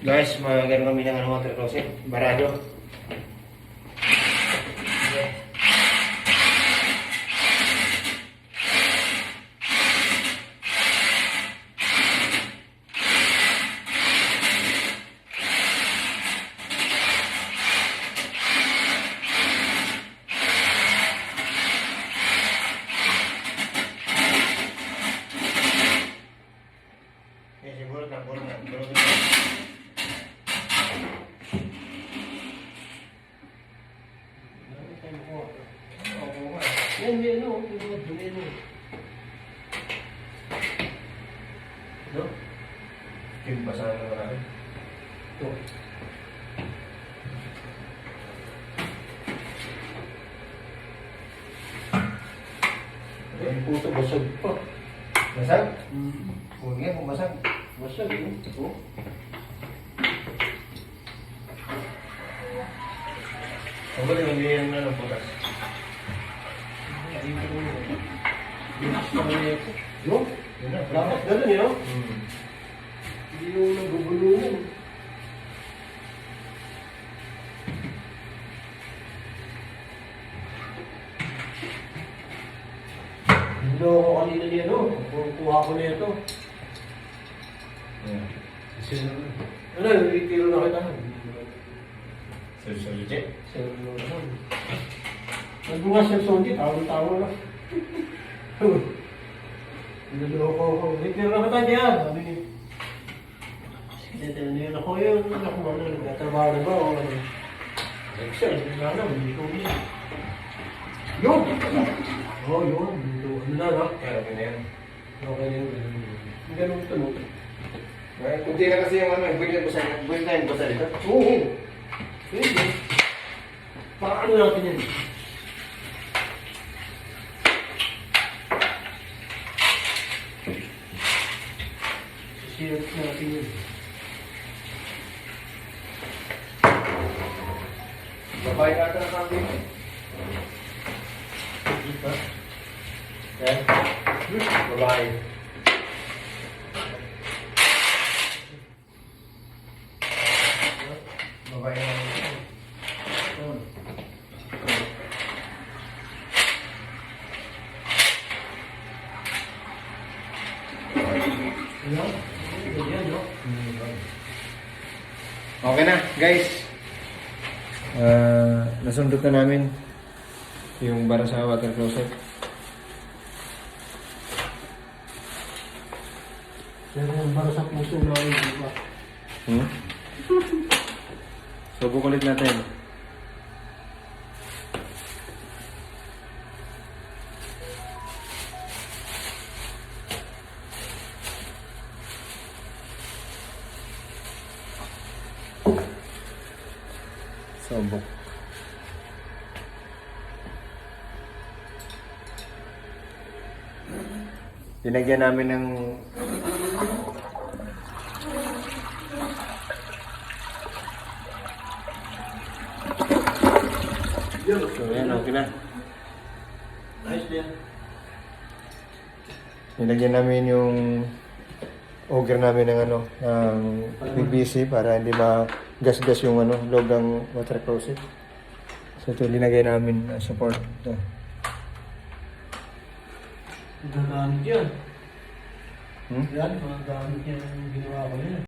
Guys, magano kami ng water closet. Barado. Siguro na. Yan, no? No? Yung basahan na natin. Ito. Ang puto, basag pa. Basag? Huwag yan kung basag. Basag, no? Ito. Ang galing, hindi yan na ng putas. Yo? Dapat ganun yun. Hindi yung nagugulungan. Hindi ako kanina niya, no? Kuha ko niya ito. Ano, itiro na kita. Sorry, Jack. Nagbunga siya sonji, tawang-tawa lang. Niloloko ko. Itiro na kita diyan. Sabi niya. Tinanong ako yun. Ako ano, nagtatrabaho na ba? O ano? Excel, hindi na hindi ko yun. Yun! Oo, yun. Ano na, no? Kaya okay na yan. Okay na yun. Ang ganun ito, no? Kunti na kasi yung ano, buwin tayo basa dito. Oo. Pwede. Para ano natin yan? Sisirap natin yun. Babae ka na kami. Diba? Okay? Babae. Babae na. Ano? Ganyan, no? Okay na, guys. Nasundot na namin yung bara sa water closet. Pero yung para sa puso namin, di ba? Subok ulit natin. Subok. Dinagyan namin ng so yan, okay na. Nice din. Nilagyan namin yung auger namin ng ano, ng PVC para hindi magasgas yung ano, loob ng water closet. So ito linagay namin na support. Ito. Gagamit yan. Hmm? Yan, mga gamit yan ang ginawa ko yan.